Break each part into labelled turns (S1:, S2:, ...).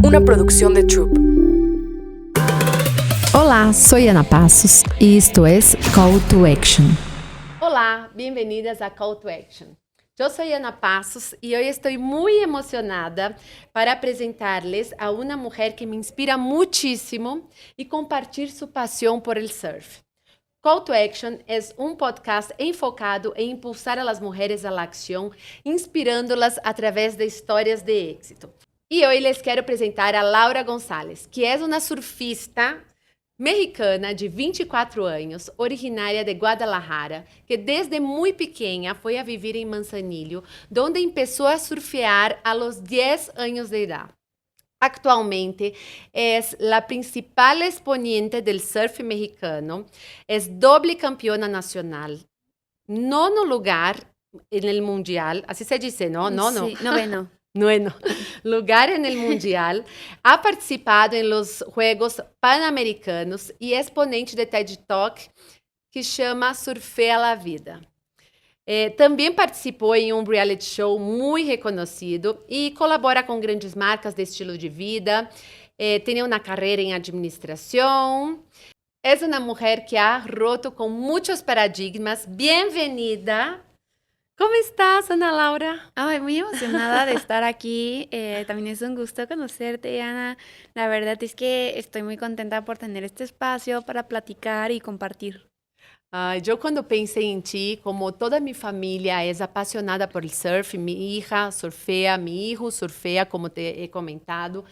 S1: una producción de Troop.
S2: Hola, soy Ana Passos y esto es Call to Action.
S3: Hola, bienvenidas a Call to Action. Yo soy Ana Passos y hoy estoy muy emocionada para presentarles a una mujer que me inspira muchísimo y compartir su pasión por el surf. Call to Action es un podcast enfocado en impulsar a las mujeres a la acción, inspirándolas a través de historias de éxito. Y hoy les quiero presentar a Laura González, que es una surfista mexicana de 24 años, originaria de Guadalajara, que desde muy pequeña fue a vivir en Manzanillo, donde empezó a surfear a los 10 años de edad. Actualmente es la principal exponente del surf mexicano, es doble campeona nacional, nono lugar en el mundial, así se dice, ¿no? Nono.
S4: Sí, noveno.
S3: Bueno, lugar en el Mundial, ha participado en los Juegos Pan-Americanos y es ponente de TED Talk que chama Surfea la Vida. Também participou em um reality show muito reconhecido e colabora com grandes marcas de estilo de vida. Tem uma carreira em administração. É uma mulher que ha roto com muitos paradigmas. Bem-vinda! ¿Cómo estás, Ana Laura?
S4: Ay, muy emocionada de estar aquí. También es un gusto conocerte, Ana. La verdad es que estoy muy contenta por tener este espacio para platicar y compartir.
S3: Yo cuando pensé en ti, como toda mi familia es apasionada por el surf, mi hija surfea, mi hijo surfea, como te he comentado.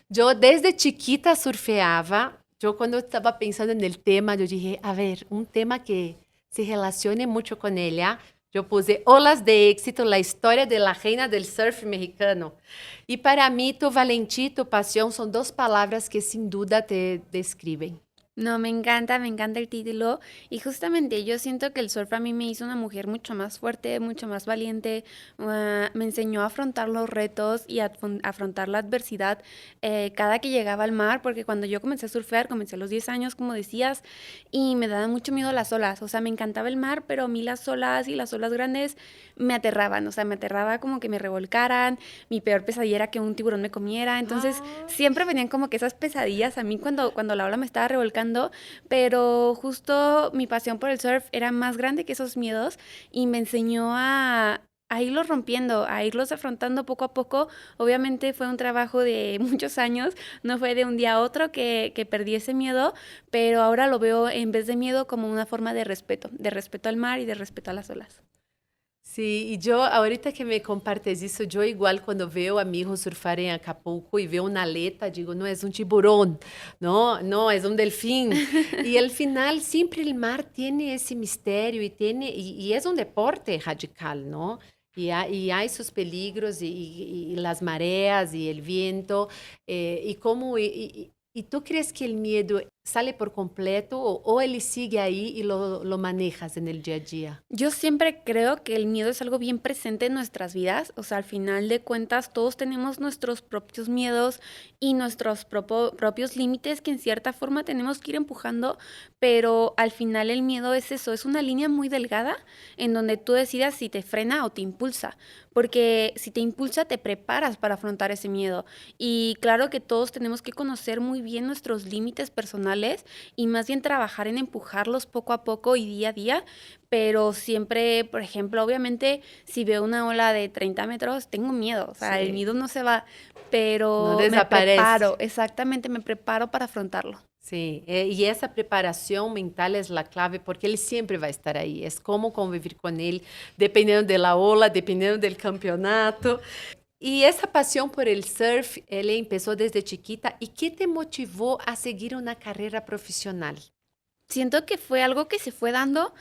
S3: Yo desde chiquita surfeaba. Yo cuando estaba pensando en el tema, yo dije, a ver, un tema que se relacione mucho con ella. Yo puse Olas de Éxito, la historia de la reina del surf mexicano. Y para mí, tu valentía y tu pasión son dos palabras que sin duda te describen.
S4: No, me encanta el título y justamente yo siento que el surf a mí me hizo una mujer mucho más fuerte, mucho más valiente, me enseñó a afrontar los retos y a afrontar la adversidad cada que llegaba al mar, porque cuando yo comencé a surfear, comencé a los 10 años, como decías, y me daba mucho miedo las olas, o sea, me encantaba el mar, pero a mí las olas y las olas grandes me aterraban, o sea, me aterraba como que me revolcaran, mi peor pesadilla era que un tiburón me comiera, entonces siempre venían como que esas pesadillas a mí cuando la ola me estaba revolcando, pero justo mi pasión por el surf era más grande que esos miedos y me enseñó a irlos rompiendo, a irlos afrontando poco a poco. Obviamente fue un trabajo de muchos años, no fue de un día a otro que perdí ese miedo, pero ahora lo veo en vez de miedo como una forma de respeto al mar y de respeto a las olas.
S3: Sí, y yo, ahorita que me compartes eso, yo igual cuando veo amigos surfar en Acapulco y veo una aleta, digo, no, es un tiburón, no, es un delfín. Y al final siempre el mar tiene ese misterio y es un deporte radical, ¿no? Y hay sus peligros y las mareas y el viento, ¿Y tú crees que el miedo sale por completo o él sigue ahí y lo manejas en el día a día?
S4: Yo siempre creo que el miedo es algo bien presente en nuestras vidas, o sea, al final de cuentas todos tenemos nuestros propios miedos y nuestros propios límites que en cierta forma tenemos que ir empujando, pero al final el miedo es eso, es una línea muy delgada en donde tú decidas si te frena o te impulsa, porque si te impulsa te preparas para afrontar ese miedo y claro que todos tenemos que conocer muy bien nuestros límites personales y más bien trabajar en empujarlos poco a poco y día a día, pero siempre, por ejemplo, obviamente si veo una ola de 30 metros tengo miedo, o sea,
S3: Sí.
S4: el miedo no se va, pero
S3: No
S4: me
S3: desaparece.
S4: preparo, exactamente, me preparo para afrontarlo.
S3: Sí, y esa preparación mental es la clave porque él siempre va a estar ahí. Es cómo convivir con él, dependiendo de la ola, dependiendo del campeonato. Y esa pasión por el surf, él empezó desde chiquita. ¿Y qué te motivó a seguir una carrera profesional?
S4: Siento que fue algo que se fue dando.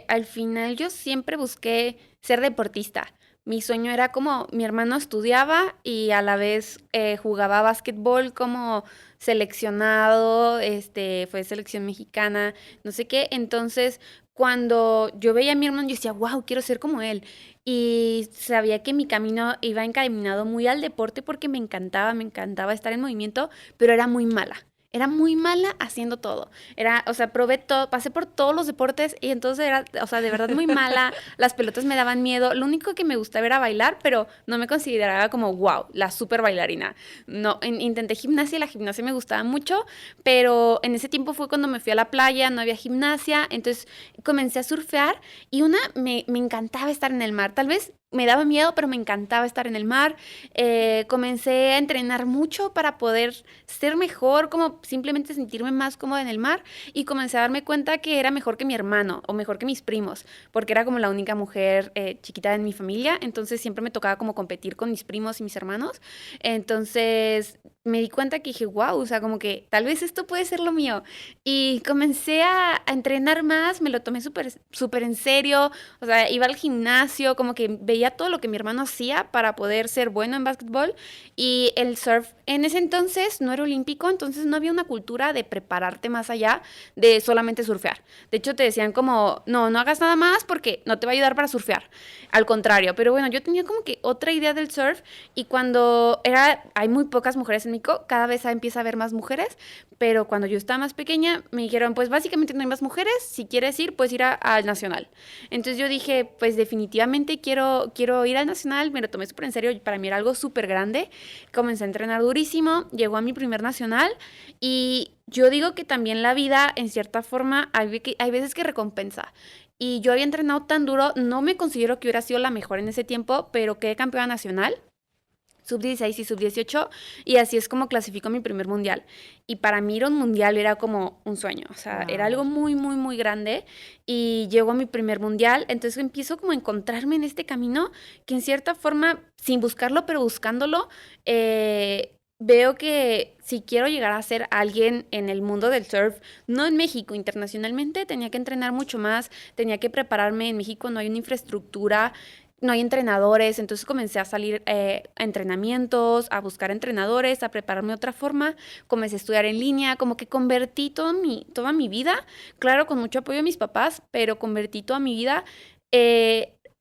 S4: Al final yo siempre busqué ser deportista. Mi sueño era como mi hermano estudiaba y a la vez jugaba básquetbol como seleccionado, fue selección mexicana, no sé qué. Entonces, cuando yo veía a mi hermano, yo decía, wow, quiero ser como él. Y sabía que mi camino iba encaminado muy al deporte porque me encantaba estar en movimiento, pero era muy mala. era muy mala haciendo todo. O sea, probé todo, pasé por todos los deportes y entonces era, o sea, de verdad muy mala. Las pelotas me daban miedo. Lo único que me gustaba era bailar, pero no me consideraba como, wow, la super bailarina. No, intenté gimnasia y la gimnasia me gustaba mucho, pero en ese tiempo fue cuando me fui a la playa, no había gimnasia, entonces comencé a surfear y me encantaba estar en el mar. Tal vez me daba miedo, pero me encantaba estar en el mar. Comencé a entrenar mucho para poder ser mejor, como simplemente sentirme más cómoda en el mar y comencé a darme cuenta que era mejor que mi hermano o mejor que mis primos, porque era como la única mujer chiquita en mi familia, entonces siempre me tocaba como competir con mis primos y mis hermanos. Entonces me di cuenta que dije, wow, o sea, como que tal vez esto puede ser lo mío. Y comencé a entrenar más, me lo tomé súper en serio, o sea, iba al gimnasio, como que veía todo lo que mi hermano hacía para poder ser bueno en básquetbol. Y el surf en ese entonces no era olímpico, entonces no había una cultura de prepararte más allá de solamente surfear. De hecho, te decían como, no, no hagas nada más porque no te va a ayudar para surfear. Al contrario, pero bueno, yo tenía como que otra idea del surf y hay muy pocas mujeres en México, cada vez empieza a haber más mujeres, pero cuando yo estaba más pequeña me dijeron, pues básicamente no hay más mujeres, si quieres ir, puedes ir al Nacional. Entonces yo dije, pues definitivamente quiero ir al Nacional, me lo tomé súper en serio, para mí era algo súper grande, comencé a entrenar durísimo, llegó a mi primer Nacional y yo digo que también la vida, en cierta forma, hay veces que recompensa. Y yo había entrenado tan duro, no me considero que hubiera sido la mejor en ese tiempo, pero quedé campeona nacional sub-16 y sub-18 y así es como clasifico mi primer mundial. Y para mí ir a un mundial era como un sueño, o sea, era algo
S3: Wow.
S4: muy, muy, muy grande y llego a mi primer mundial, entonces empiezo como a encontrarme en este camino que en cierta forma, sin buscarlo, pero buscándolo, veo que si quiero llegar a ser alguien en el mundo del surf, no en México, internacionalmente, tenía que entrenar mucho más, tenía que prepararme. En México no hay una infraestructura, no hay entrenadores, entonces comencé a salir a entrenamientos, a buscar entrenadores, a prepararme de otra forma, comencé a estudiar en línea, como que convertí toda mi vida, claro, con mucho apoyo de mis papás, pero convertí toda mi vida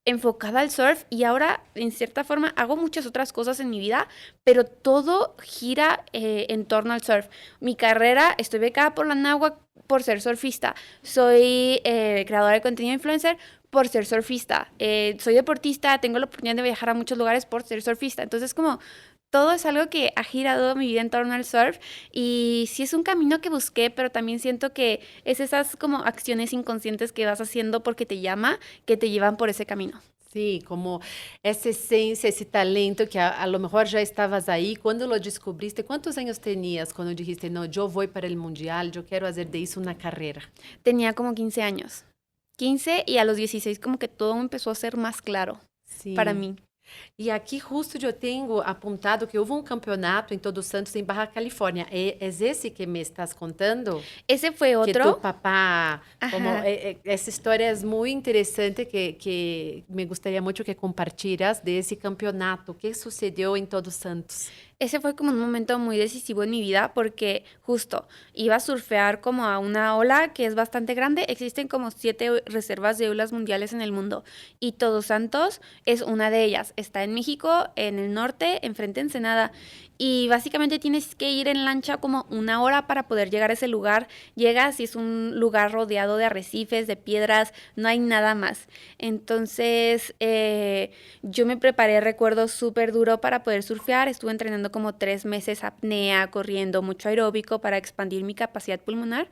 S4: enfocada al surf y ahora, en cierta forma, hago muchas otras cosas en mi vida, pero todo gira en torno al surf. Mi carrera, estoy becada por la NAWAC por ser surfista, soy creadora de contenido influencer por ser surfista. Soy deportista, tengo la oportunidad de viajar a muchos lugares por ser surfista. Entonces, como todo es algo que ha girado mi vida en torno al surf y sí es un camino que busqué, pero también siento que es esas como acciones inconscientes que vas haciendo porque te llama, que te llevan por ese camino.
S3: Sí, como essa essência, esse talento que a lo mejor já estavas aí, quando lo descobriste, quantos anos tenías quando dijiste, não, eu vou para o mundial, eu quero fazer de isso uma carreira?
S4: Tenía como 15 años. 15 y a los 16 como que todo empezó a ser más claro para
S3: Sim.
S4: mí.
S3: E aqui, justo, eu tenho apontado que houve um campeonato em Todos Santos, em Barra Califórnia. É esse que me estás contando?
S4: Ese fue
S3: Que tu
S4: otro.
S3: papá, como
S4: Ajá.
S3: essa história é muito interessante que me gostaria muito que compartilhas desse campeonato. O que sucedeu em Todos Santos?
S4: Ese fue como un momento muy decisivo en mi vida porque justo iba a surfear como a una ola que es bastante grande. Existen como 7 reservas de olas mundiales en el mundo y Todos Santos es una de ellas. Está en México, en el norte, enfrente de Ensenada. Y básicamente tienes que ir en lancha como 1 hora para poder llegar a ese lugar. Llegas y es un lugar rodeado de arrecifes, de piedras, no hay nada más. Entonces, yo me preparé, recuerdo, súper duro para poder surfear. Estuve entrenando como 3 meses apnea, corriendo mucho aeróbico para expandir mi capacidad pulmonar.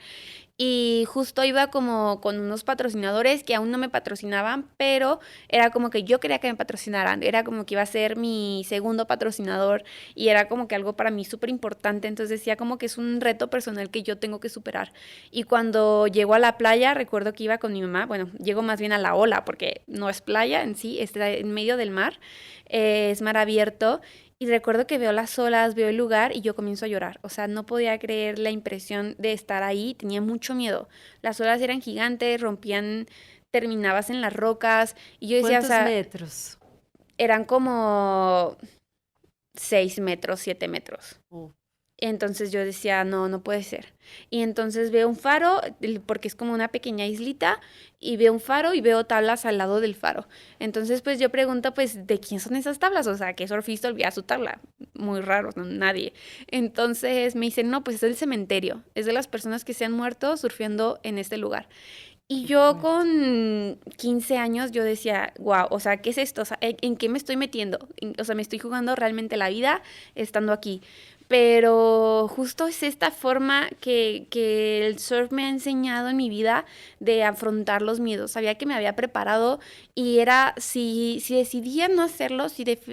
S4: Y justo iba como con unos patrocinadores que aún no me patrocinaban, pero era como que yo quería que me patrocinaran. Era como que iba a ser mi segundo patrocinador y era como que algo para mí súper importante. Entonces decía como que es un reto personal que yo tengo que superar. Y cuando llego a la playa, recuerdo que iba con mi mamá. Bueno, llego más bien a la ola porque no es playa en sí, está en medio del mar. Es mar abierto. Y recuerdo que veo las olas, veo el lugar y yo comienzo a llorar. O sea, no podía creer la impresión de estar ahí. Tenía mucho miedo. Las olas eran gigantes, rompían, terminabas en las rocas. Y yo decía, o
S3: Quantos
S4: sea,
S3: metros?
S4: eran como 6 metros, 7 metros.
S3: Oh,
S4: Entonces yo decía, no, no puede ser. Y entonces veo un faro, porque es como una pequeña islita, y veo un faro y veo tablas al lado del faro. Entonces pues yo pregunto, pues, ¿de quién son esas tablas? O sea, ¿qué surfista olvida su tabla? Muy raro, no, nadie. Entonces me dicen, no, pues es del cementerio, es de las personas que se han muerto surfeando en este lugar. Y yo
S3: Fuerte.
S4: con 15 años yo decía, wow, o sea, ¿qué es esto? O sea, ¿en qué me estoy metiendo? O sea, me estoy jugando realmente la vida estando aquí. Pero justo es esta forma que el surf me ha enseñado en mi vida de afrontar los miedos. Sabía que me había preparado y era, si decidía no hacerlo,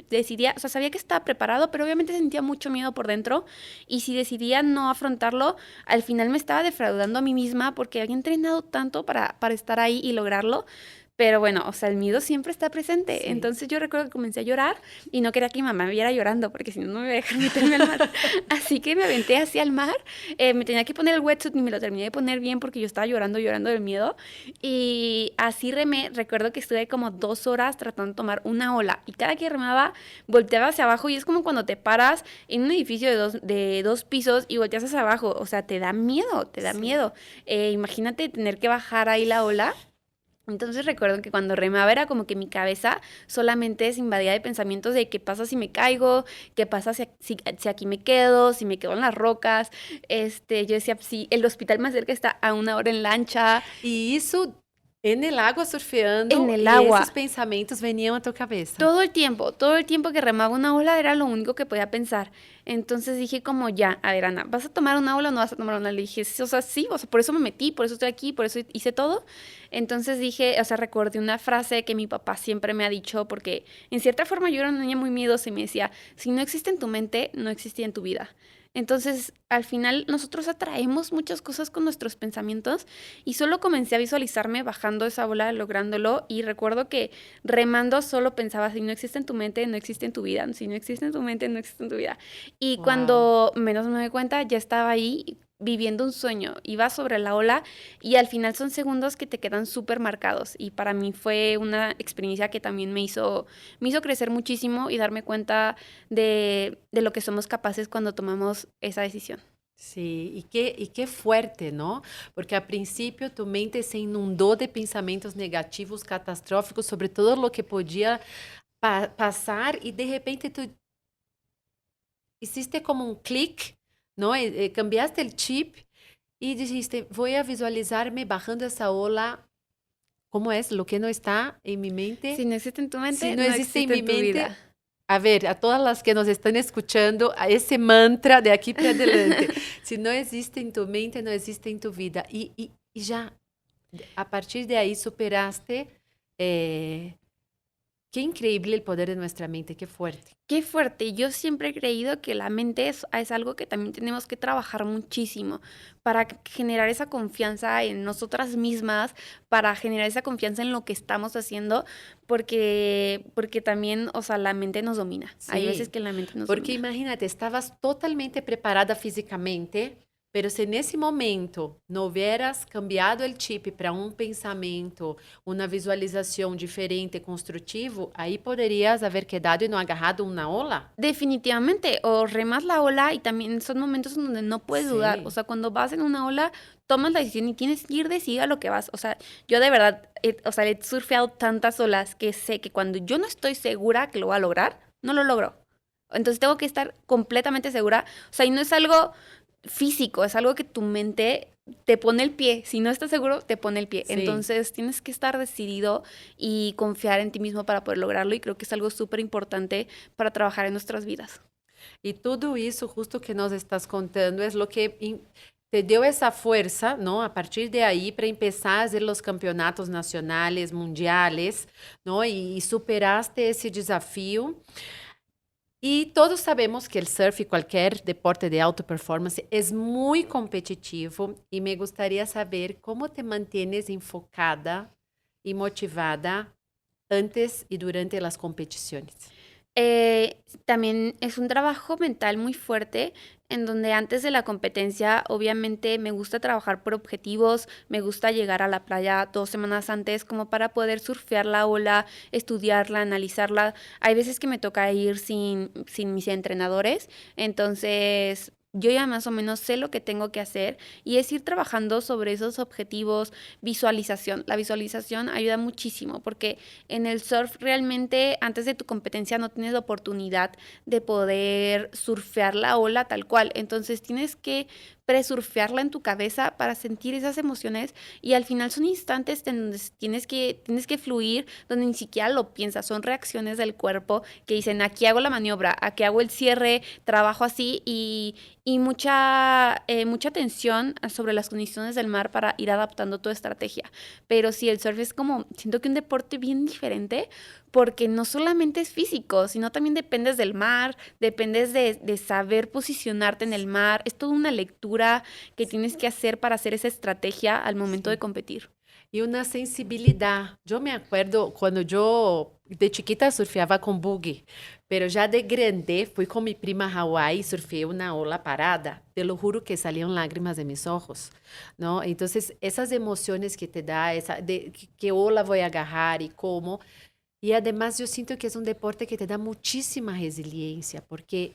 S4: decidía, o sea, sabía que estaba preparado, pero obviamente sentía mucho miedo por dentro. Y si decidía no afrontarlo, al final me estaba defraudando a mí misma porque había entrenado tanto para estar ahí y lograrlo. Pero bueno, o sea, el miedo siempre está presente.
S3: Sí.
S4: Entonces yo recuerdo que comencé a llorar y no quería que mi mamá me viera llorando porque si no, no me iba a dejar meterme al mar. Así que me aventé hacia el mar. Me tenía que poner el wetsuit y me lo terminé de poner bien porque yo estaba llorando, llorando del miedo. Y así remé. Recuerdo que estuve como 2 horas tratando de tomar una ola. Y cada que remaba, volteaba hacia abajo. Y es como cuando te paras en un edificio de dos pisos y volteas hacia abajo. O sea, te da miedo, te da
S3: Sí.
S4: miedo. Imagínate tener que bajar ahí la ola. Entonces recuerdo que cuando remaba era como que mi cabeza solamente se invadía de pensamientos de qué pasa si me caigo, qué pasa si aquí me quedo, si me quedo en las rocas. Yo decía, sí, el hospital más cerca está a 1 hora en lancha,
S3: E isso en el agua
S4: en
S3: surfeando
S4: el
S3: e esses
S4: agua.
S3: pensamentos venían a tu cabeça.
S4: Todo el tiempo que remaba una ola era lo único que podía pensar. Entonces dije como ya, a ver Ana, ¿vas a tomar una ola o no vas a tomar una ola? Le dije, sí, o sea, sí, o sea, por eso me metí, por eso estoy aquí, por eso hice todo. Entonces dije, o sea, recordé una frase que mi papá siempre me ha dicho, porque en cierta forma yo era una niña muy miedosa y me decía, si no existe en tu mente, no existía en tu vida. Entonces, al final nosotros atraemos muchas cosas con nuestros pensamientos y solo comencé a visualizarme bajando esa ola, lográndolo y recuerdo que remando solo pensaba, si no existe en tu mente, no existe en tu vida, si no existe en tu mente, no existe en tu vida. Y
S3: Uau!
S4: cuando menos me doy cuenta, ya estaba ahí viviendo un sueño, iba sobre la ola y al final son segundos que te quedan súper marcados y para mí fue una experiencia que también me hizo crecer muchísimo y darme cuenta de lo que somos capaces cuando tomamos esa decisión.
S3: Sí, e que fuerte, não? Porque a princípio tu mente se inundou de pensamentos negativos, catastróficos sobre todo o que podia passar e de repente tu hiciste como um clique, não? Cambiaste o chip e dijiste, vou a visualizar-me bajando essa ola. Como é? Lo que não está em minha mente,
S4: Si no existe en tu
S3: se
S4: mente,
S3: não
S4: no
S3: existe em
S4: existe en
S3: minha
S4: tu
S3: mente.
S4: vida.
S3: A ver, a todas las que nos están escuchando, a ese mantra de aquí para adelante. Si no existe en tu mente, no existe en tu vida. Y ya, a partir de ahí superaste. Qué increíble el poder de nuestra mente, qué fuerte.
S4: Qué fuerte. Yo siempre he creído que la mente es algo que también tenemos que trabajar muchísimo para generar esa confianza en nosotras mismas, para generar esa confianza en lo que estamos haciendo, porque también, o sea, la mente nos domina. Hay veces
S3: Sí,
S4: que la mente nos
S3: porque
S4: domina.
S3: imagínate, estabas totalmente preparada físicamente, pero se nesse momento não hubieras cambiado o chip para um pensamento, uma visualização diferente, construtivo, aí poderias haber quedado e não agarrado uma ola.
S4: Definitivamente, o remas la ola y también son momentos en donde no puedes dudar. O
S3: Sí,
S4: sea, cuando vas en una ola, tomas la decisión y tienes que ir decidida a lo que vas. O sea, yo de verdad, o sea, he surfeado tantas olas que sé que cuando yo no estoy segura que lo voy a lograr, no lo logro. Entonces tengo que estar completamente segura. O sea, y no es algo físico, es algo que tu mente te pone el pie. Si no estás seguro, te pone el pie.
S3: sim.
S4: Entonces tienes que estar decidido y confiar en ti mismo para poder lograrlo. Y creo que es algo súper importante para trabajar en nuestras vidas.
S3: E tudo isso, justo que nos estás contando, é o que te deu essa força, não? A partir de aí, para começar a fazer os campeonatos nacionais, mundiais, não? E superaste esse desafio. E todos sabemos que o surf e qualquer deporte de alta performance é muito competitivo e me gostaria saber como te mantienes enfocada e motivada antes e durante as competições.
S4: También es un trabajo mental muy fuerte en donde antes de la competencia obviamente me gusta trabajar por objetivos, me gusta llegar a la playa 2 semanas antes como para poder surfear la ola, estudiarla, analizarla. Hay veces que me toca ir sin mis entrenadores, entonces yo ya más o menos sé lo que tengo que hacer y es ir trabajando sobre esos objetivos, visualización. La visualización ayuda muchísimo porque en el surf realmente antes de tu competencia no tienes la oportunidad de poder surfear la ola tal cual. Entonces tienes que presurfearla en tu cabeza para sentir esas emociones y al final son instantes en donde tienes que fluir, donde ni siquiera lo piensas, son reacciones del cuerpo que dicen aquí hago la maniobra, aquí hago el cierre, trabajo así y mucha tensión sobre las condiciones del mar para ir adaptando tu estrategia. Pero sí, el surf es como, siento que un deporte bien diferente porque no solamente es físico, sino también dependes del mar, dependes de saber posicionarte en el mar. Es toda una lectura que tienes que hacer para hacer esa estrategia al momento de
S3: Sí.
S4: competir.
S3: Y una sensibilidad. Yo me acuerdo cuando yo de chiquita surfeaba con buggy, pero ya de grande fui con mi prima a Hawái y surfeé una ola parada. Te lo juro que salían lágrimas de mis ojos, ¿no? Entonces, esas emociones que te da, esa, de qué ola voy a agarrar y cómo. Y además yo siento que es un deporte que te da muchísima resiliencia, porque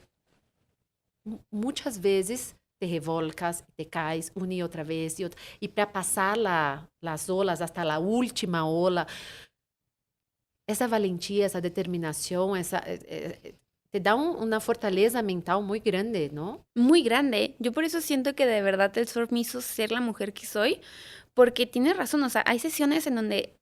S3: muchas veces te revolcas, te caes una y otra vez, y para pasar las olas hasta la última ola, esa valentía, esa determinación, te da una fortaleza mental muy grande, ¿no?
S4: Muy grande. Yo por eso siento que de verdad el surf me hizo ser la mujer que soy, porque tienes razón, o sea, hay sesiones en donde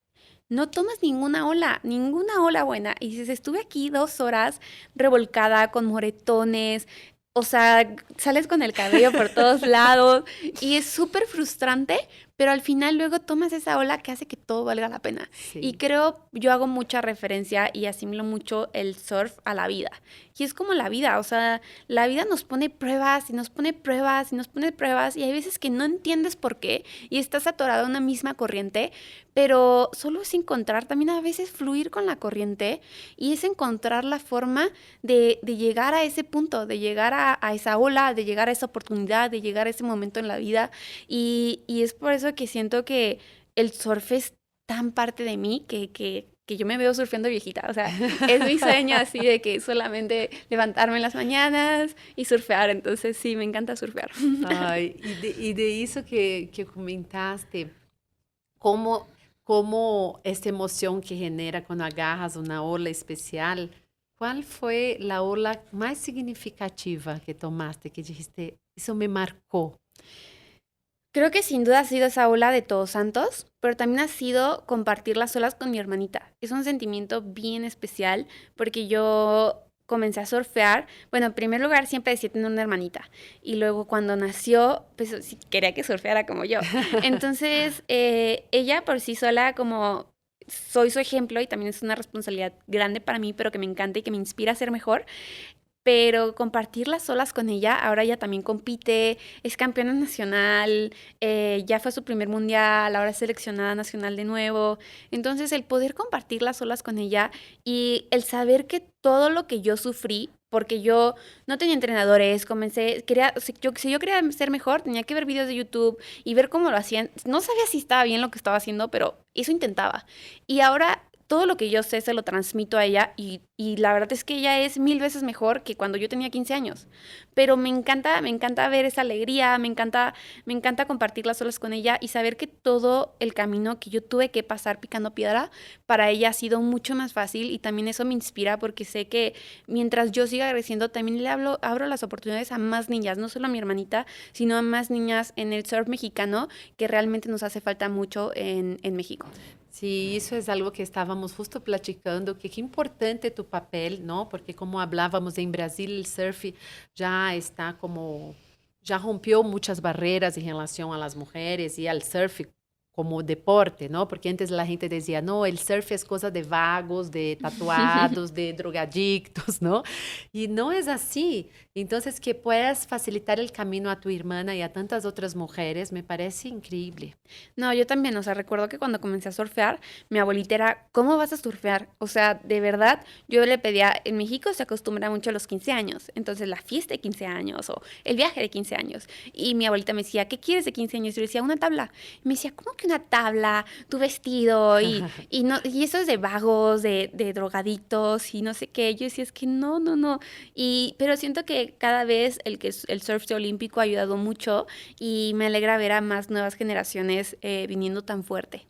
S4: no tomas ninguna ola buena. Y dices, estuve aquí 2 horas revolcada con moretones, o sea, sales con el cabello por todos lados y es súper frustrante, pero al final luego tomas esa ola que hace que todo valga la pena. Y
S3: Sí.
S4: creo, yo hago mucha referencia y asimilo mucho el surf a la vida. Y es como la vida, o sea, la vida nos pone pruebas y nos pone pruebas y nos pone pruebas y hay veces que no entiendes por qué y estás atorado en una misma corriente, pero solo es encontrar, también a veces fluir con la corriente y es encontrar la forma de llegar a ese punto, de llegar a esa ola, de llegar a esa oportunidad, de llegar a ese momento en la vida. Y es por eso que siento que el surf es tan parte de mí que yo me veo surfeando viejita. O sea, es mi sueño así de que solamente levantarme en las mañanas y surfear. Entonces sí, me encanta surfear.
S3: Ay, y de eso que comentaste, como, como esta emoción que genera cuando agarras una ola especial, ¿cuál fue la ola más significativa que tomaste, que dijiste, eso me marcó?
S4: Creo que sin duda ha sido esa ola de Todos Santos, pero también ha sido compartir las olas con mi hermanita. Es un sentimiento bien especial porque yo comencé a surfear. Bueno, en primer lugar siempre decía tener una hermanita y luego cuando nació, pues sí quería que surfeara como yo. Entonces, ella por sí sola como soy su ejemplo y también es una responsabilidad grande para mí, pero que me encanta y que me inspira a ser mejor. Pero compartir las olas con ella, ahora ella también compite, es campeona nacional, ya fue su primer mundial, ahora es seleccionada nacional de nuevo. Entonces, el poder compartir las olas con ella y el saber que todo lo que yo sufrí, porque yo no tenía entrenadores, quería, si yo quería ser mejor, tenía que ver videos de YouTube y ver cómo lo hacían. No sabía si estaba bien lo que estaba haciendo, pero eso intentaba. Y ahora todo lo que yo sé se lo transmito a ella y la verdad es que ella es 1000 veces mejor que cuando yo tenía 15 años. Pero me encanta ver esa alegría, me encanta compartir las olas con ella y saber que todo el camino que yo tuve que pasar picando piedra, para ella ha sido mucho más fácil y también eso me inspira porque sé que mientras yo siga creciendo también abro las oportunidades a más niñas, no solo a mi hermanita, sino a más niñas en el surf mexicano que realmente nos hace falta mucho en México.
S3: Sí, isso é algo que estávamos justo platicando, que importante tu papel, ¿no? Porque como hablávamos em Brasil, o surf já está como, já rompeu muitas barreiras em relação às mulheres e ao surf como deporte, ¿no? Porque antes a gente dizia, no, el surf es cosa de vagos, de tatuados, de drogadictos, ¿no? Y no es así. Entonces, que puedas facilitar el camino a tu hermana y a tantas otras mujeres, me parece increíble.
S4: No, yo también, o sea, recuerdo que cuando comencé a surfear, mi abuelita era, ¿cómo vas a surfear? O sea, de verdad, yo le pedía, en México se acostumbra mucho a los 15 años, entonces la fiesta de 15 años o el viaje de 15 años. Y mi abuelita me decía, ¿qué quieres de 15 años? Yo le decía, una tabla. Y me decía, ¿cómo que que una tabla, tu vestido y no, y eso es de vagos, de drogadictos y no sé qué. Yo decía, es que no, no, no. Pero siento que cada vez el surf olímpico ha ayudado mucho y me alegra ver a más nuevas generaciones viniendo tan fuerte.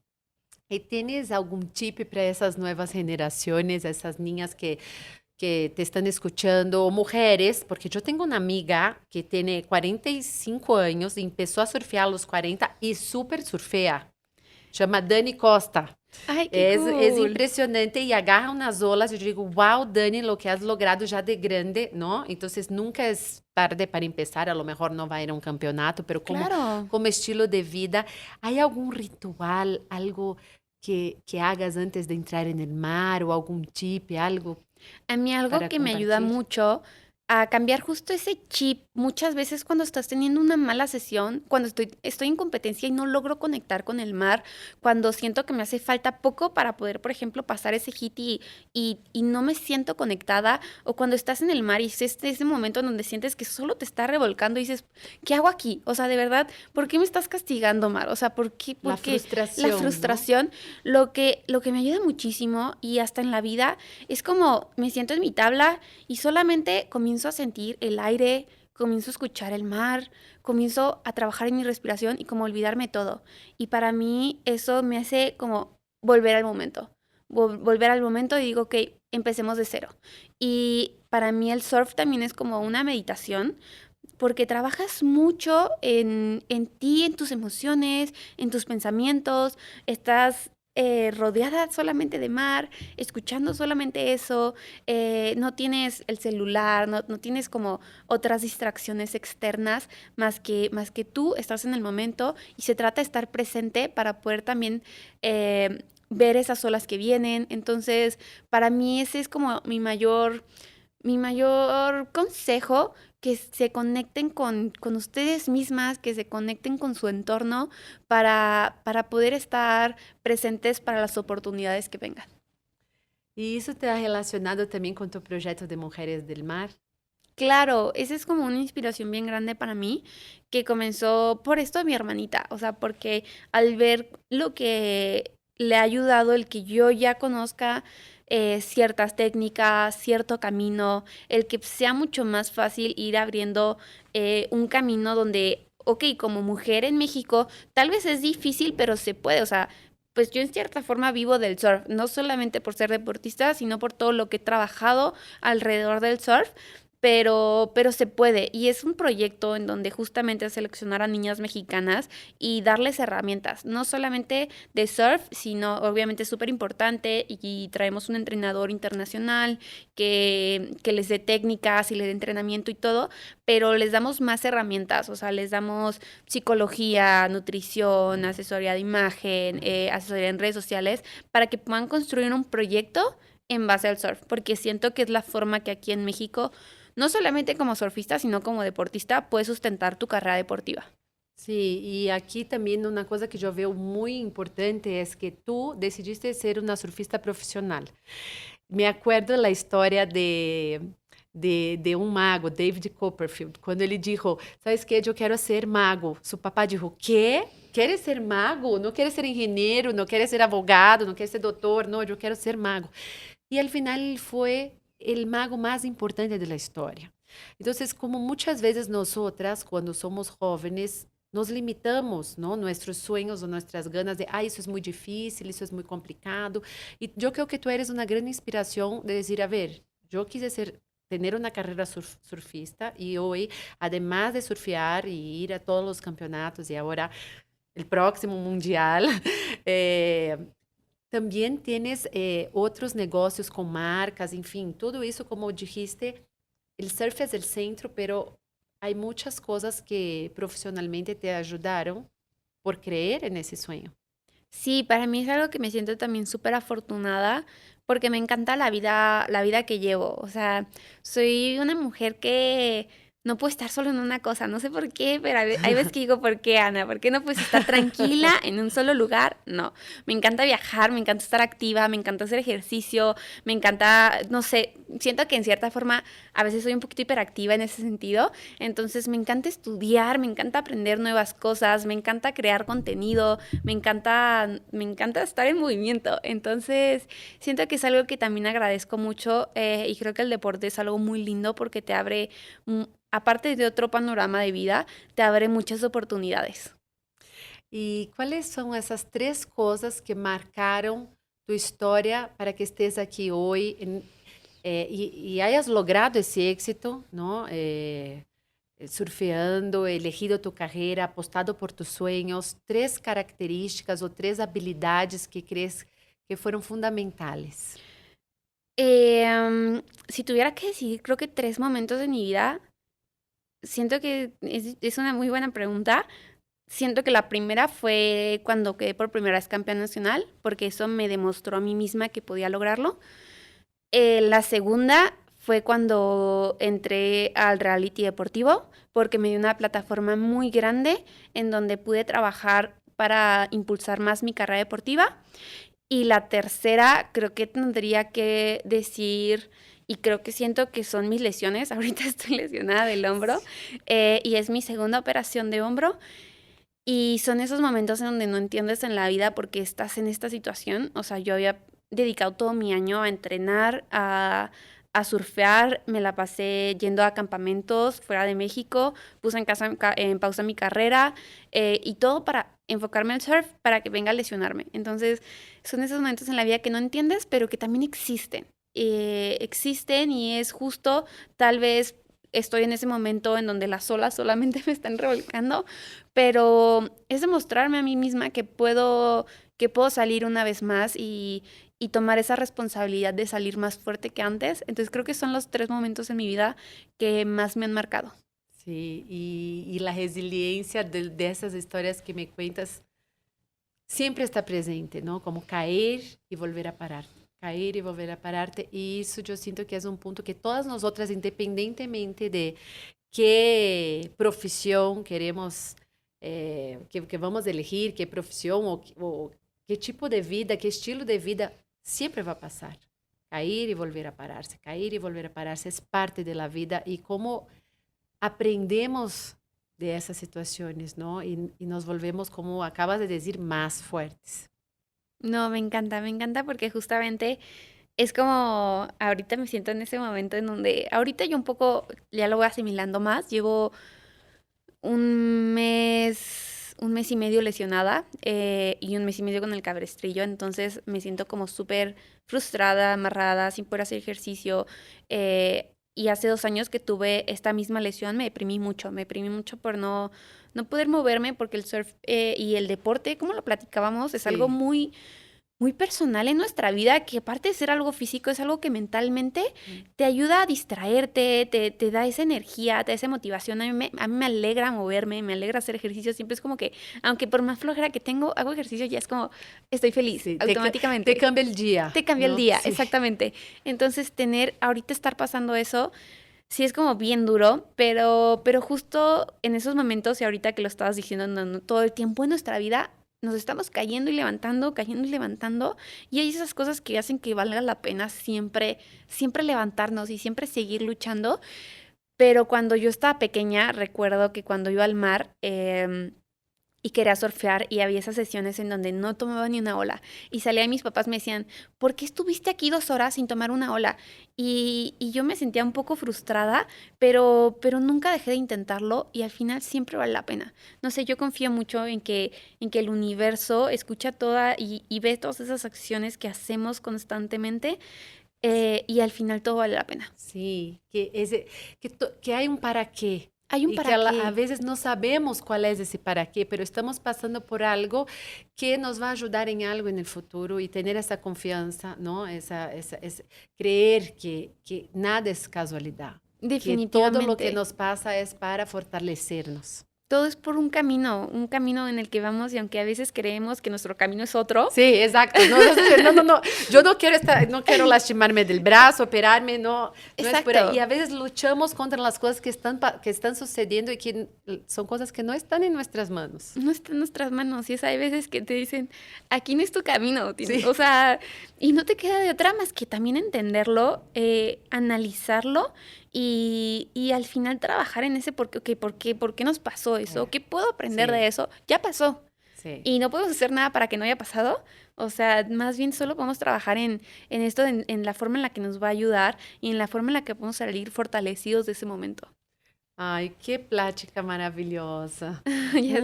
S3: ¿Y tienes algún tip para esas nuevas generaciones, esas niñas que te están escuchando, o mujeres? Porque yo tengo una amiga que tiene 45 años y empezó a surfear a los 40 y súper surfea. Chama Dani Costa.
S4: Ay, qué
S3: Es
S4: cool.
S3: impresionante y agarra unas olas. Yo digo, wow, Dani, lo que has logrado ya de grande, ¿no? Entonces nunca es tarde para empezar. A lo mejor no va a ir a un campeonato, pero
S4: Claro.
S3: como estilo de vida, ¿hay algún ritual, algo que hagas antes de entrar en el mar o algún tip, algo
S4: A mí algo
S3: para
S4: que me ayuda
S3: compartir?
S4: mucho a cambiar justo ese chip, muchas veces cuando estás teniendo una mala sesión, cuando estoy en competencia y no logro conectar con el mar, cuando siento que me hace falta poco para poder, por ejemplo, pasar ese hit y no me siento conectada, o cuando estás en el mar y es ese momento en donde sientes que solo te está revolcando y dices, ¿qué hago aquí? O sea, de verdad, ¿por qué me estás castigando, mar? O sea, ¿por qué?
S3: La
S4: Porque la
S3: frustración, ¿no?
S4: frustración, lo que me ayuda muchísimo y hasta en la vida es como me siento en mi tabla y solamente comienzo a sentir el aire, comienzo a escuchar el mar, comienzo a trabajar en mi respiración y como olvidarme todo. Y para mí eso me hace como volver al momento. Volver al momento y digo, ok, empecemos de cero. Y para mí el surf también es como una meditación porque trabajas mucho en ti, en tus emociones, en tus pensamientos, estás rodeada solamente de mar, escuchando solamente eso, no tienes el celular, no tienes como otras distracciones externas más que tú estás en el momento y se trata de estar presente para poder también ver esas olas que vienen. Entonces, para mí ese es como mi mayor consejo, que se conecten con ustedes mismas, que se conecten con su entorno para poder estar presentes para las oportunidades que vengan.
S3: Y eso te ha relacionado también con tu proyecto de Mujeres del Mar.
S4: Claro, esa es como una inspiración bien grande para mí, que comenzó por esto de mi hermanita, o sea, porque al ver lo que le ha ayudado el que yo ya conozca ciertas técnicas, cierto camino, el que sea mucho más fácil ir abriendo un camino donde, ok, como mujer en México, tal vez es difícil, pero se puede, o sea, pues yo en cierta forma vivo del surf, no solamente por ser deportista, sino por todo lo que he trabajado alrededor del surf. Pero se puede y es un proyecto en donde justamente seleccionar a niñas mexicanas y darles herramientas, no solamente de surf, sino obviamente es súper importante y traemos un entrenador internacional que les dé técnicas y les dé entrenamiento y todo, pero les damos más herramientas, o sea, les damos psicología, nutrición, asesoría de imagen, asesoría en redes sociales, para que puedan construir un proyecto en base al surf, porque siento que es la forma que aquí en México no solamente como surfista, sino como deportista, puedes sustentar tu carrera deportiva.
S3: Sí, y aquí también una cosa que yo veo muy importante es que tú decidiste ser una surfista profesional. Me acuerdo la historia de un mago, David Copperfield, cuando ele dijo, ¿sabes qué? Yo quiero ser mago. Su papá dijo, ¿qué? ¿Quieres ser mago? ¿No quieres ser ingeniero? ¿No quieres ser abogado? ¿No quieres ser doctor? No, yo quiero ser mago. Y al final él fue el mago más importante de la historia. Entonces, como muchas veces nosotras, cuando somos jóvenes, nos limitamos, ¿no? Nuestros sueños o nuestras ganas de, ah, eso es muy difícil, eso es muy complicado. Y yo creo que tú eres una gran inspiración de decir, a ver, yo quise tener una carrera surfista y hoy, además de surfear y ir a todos los campeonatos y ahora el próximo mundial, eh, también tienes otros negocios con marcas, en fin, todo eso, como dijiste, el surf es el centro, pero hay muchas cosas que profesionalmente te ayudaron por creer en ese sueño.
S4: Sí, para mí es algo que me siento también súper afortunada porque me encanta la vida que llevo. O sea, soy una mujer que no puedo estar solo en una cosa, no sé por qué, pero hay veces que digo, ¿por qué, Ana? ¿Por qué no puedes estar tranquila en un solo lugar? No, me encanta viajar, me encanta estar activa, me encanta hacer ejercicio, me encanta, no sé, siento que en cierta forma a veces soy un poquito hiperactiva en ese sentido, entonces me encanta estudiar, me encanta aprender nuevas cosas, me encanta crear contenido, me encanta estar en movimiento, entonces siento que es algo que también agradezco mucho y creo que el deporte es algo muy lindo porque te abre aparte de otro panorama de vida, te abre muchas oportunidades.
S3: ¿Y cuáles son esas tres cosas que marcaron tu historia para que estés aquí hoy y hayas logrado ese éxito, ¿no? Surfeando, elegido tu carreira, apostado por tus sueños, tres características o tres habilidades que crees que fueron fundamentales.
S4: Si tuviera que decidir, creo que tres momentos de mi vida, siento que es una muy buena pregunta. Siento que la primera fue cuando quedé por primera vez campeona nacional, porque eso me demostró a mí misma que podía lograrlo. La segunda fue cuando entré al reality deportivo, porque me dio una plataforma muy grande en donde pude trabajar para impulsar más mi carrera deportiva. Y la tercera, creo que tendría que decir, y creo que siento que son mis lesiones, ahorita estoy lesionada del hombro, y es mi segunda operación de hombro. Y son esos momentos en donde no entiendes en la vida por qué estás en esta situación. O sea, yo había dedicado todo mi año a entrenar, a surfear, me la pasé yendo a campamentos fuera de México, puse en pausa mi carrera y todo para enfocarme al surf para que venga a lesionarme. Entonces, son esos momentos en la vida que no entiendes, pero que también existen. Existen y es justo, tal vez estoy en ese momento en donde las olas solamente me están revolcando, pero es demostrarme a mí misma que puedo salir una vez más y tomar esa responsabilidad de salir más fuerte que antes. Entonces creo que son los tres momentos en mi vida que más me han marcado.
S3: Sí, y la resiliencia de esas historias que me cuentas siempre está presente, ¿no? Como caer y volver a parar. Caer y volver a pararte. Y eso yo siento que es un punto que todas nosotras, independientemente de qué profesión queremos, que vamos a elegir, qué profesión o qué tipo de vida, qué estilo de vida, siempre va a pasar. Caer y volver a pararse, caer y volver a pararse es parte de la vida y cómo aprendemos de esas situaciones, ¿no? Y nos volvemos, como acabas de decir, más fuertes.
S4: No, me encanta porque justamente es como ahorita me siento en ese momento en donde ahorita yo un poco ya lo voy asimilando más, llevo un mes y medio lesionada y un mes y medio con el cabestrillo, entonces me siento como súper frustrada, amarrada, sin poder hacer ejercicio. Y hace 2 años que tuve esta misma lesión, me deprimí mucho por no poder moverme, porque el surf y el deporte, como lo platicábamos, es algo
S3: Sí.
S4: muy personal en nuestra vida, que aparte de ser algo físico, es algo que mentalmente
S3: Mm.
S4: te ayuda a distraerte, te da esa energía, te da esa motivación. A mí me alegra moverme, me alegra hacer ejercicio. Siempre es como que, aunque por más flojera que tengo, hago ejercicio, ya es como, estoy feliz,
S3: Sí, te
S4: automáticamente.
S3: cambia el día,
S4: Te cambia el
S3: ¿no?
S4: día,
S3: Sí.
S4: exactamente. Entonces, ahorita estar pasando eso, sí es como bien duro, pero justo en esos momentos, y ahorita que lo estabas diciendo, no, todo el tiempo en nuestra vida nos estamos cayendo y levantando, y hay esas cosas que hacen que valga la pena siempre, siempre levantarnos y siempre seguir luchando. Pero cuando yo estaba pequeña, recuerdo que cuando iba al mar, y quería surfear y había esas sesiones en donde no tomaba ni una ola y salía y mis papás me decían, ¿por qué estuviste aquí 2 horas sin tomar una ola? Y yo me sentía un poco frustrada, pero nunca dejé de intentarlo y al final siempre vale la pena. No sé, yo confío mucho en que el universo escucha y ve todas esas acciones que hacemos constantemente y al final todo vale la pena.
S3: Sí, que hay un para qué.
S4: Hay un
S3: Y que
S4: para
S3: a
S4: qué.
S3: veces no sabemos cuál es ese para qué, pero estamos pasando por algo que nos va a ayudar en algo en el futuro y tener esa confianza, ¿no? Creer que nada es casualidad, que todo lo que
S4: Definitivamente.
S3: nos pasa es para fortalecernos.
S4: todo es por un camino en el que vamos y aunque a veces creemos que nuestro camino es otro.
S3: Sí, exacto. No. Yo no quiero lastimarme del brazo, operarme, no es por ahí. Y a veces luchamos contra las cosas que están sucediendo y que son cosas que no están en nuestras manos.
S4: No está en nuestras manos. Y hay veces que te dicen, aquí no es tu camino.
S3: Sí.
S4: O sea, y no te queda de otra más que también entenderlo, analizarlo y al final trabajar en ese por qué nos pasó eso, qué puedo aprender de eso, ya pasó.
S3: Sí.
S4: Y no podemos hacer nada para que no haya pasado. O sea, más bien solo podemos trabajar en esto, en la forma en la que nos va a ayudar y en la forma en la que podemos salir fortalecidos de ese momento.
S3: Ai, que plática maravilhosa.
S4: Yes.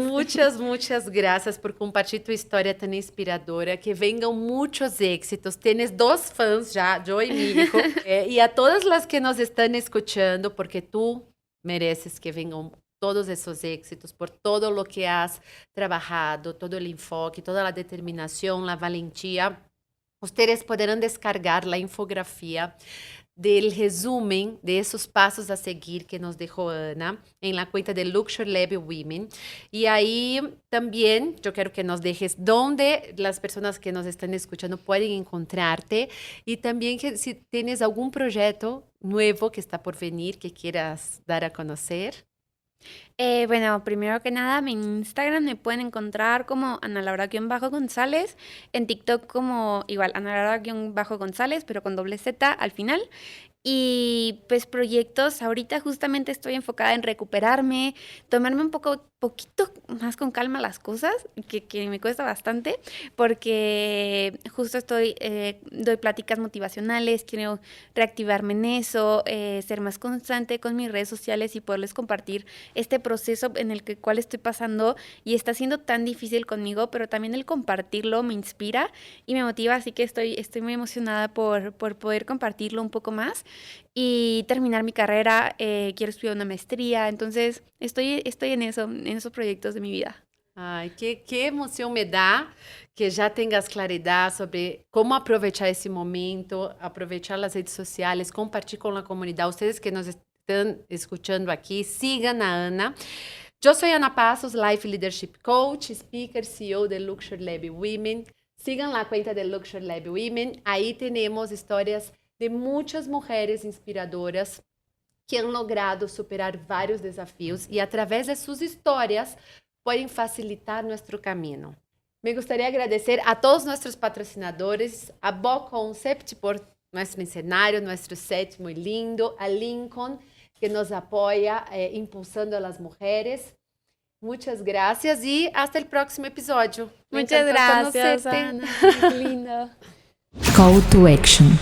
S3: Muchas gracias por compartir tu história tão inspiradora. Que venham muitos éxitos. Tienes 2 fãs já, yo e mi hijo. E a todas las que nos están escuchando, porque tú mereces que venham todos esos éxitos, por todo lo que has trabajado, todo el enfoque, toda la determinación, la valentía. Ustedes podrán descargar la infografía del resumen de esos pasos a seguir que nos dejó Ana en la cuenta de Luxury Lab Women. Y ahí también yo quiero que nos dejes dónde las personas que nos están escuchando pueden encontrarte y también que si tienes algún proyecto nuevo que está por venir que quieras dar a conocer.
S4: Bueno, primero que nada, en Instagram me pueden encontrar como Ana Laura-González, en TikTok como igual Ana Laura-González, pero con doble Z al final. Y pues proyectos, ahorita justamente estoy enfocada en recuperarme, tomarme poquito más con calma las cosas, que me cuesta bastante, porque justo doy pláticas motivacionales, quiero reactivarme en eso, ser más constante con mis redes sociales y poderles compartir este proceso en el cual estoy pasando y está siendo tan difícil conmigo, pero también el compartirlo me inspira y me motiva, así que estoy muy emocionada por poder compartirlo un poco más y terminar mi carrera. Quiero estudiar una maestría, entonces estoy en esos proyectos de mi vida.
S3: Ai, que emoção me dá que já tenhas claridade sobre como aproveitar esse momento, aproveitar as redes sociais, compartilhar com a comunidade. Vocês que nos estão escutando aqui, sigam a Ana. Eu sou Ana Passos, Life Leadership Coach, speaker, CEO de Luxury Lab Women. Sigan a cuenta de Luxury Lab Women. Aí temos histórias de muitas mulheres inspiradoras que han logrado superar vários desafios e, através de suas histórias, podem facilitar nosso caminho. Me gostaria de agradecer a todos nossos patrocinadores, a Bo Concept por nosso cenário, nosso set muito lindo, a Lincoln, que nos apoia impulsando a las mulheres. Muchas gracias y hasta el próximo episodio.
S4: Muchas gracias, Ana. Qué lindo.
S2: Call to Action.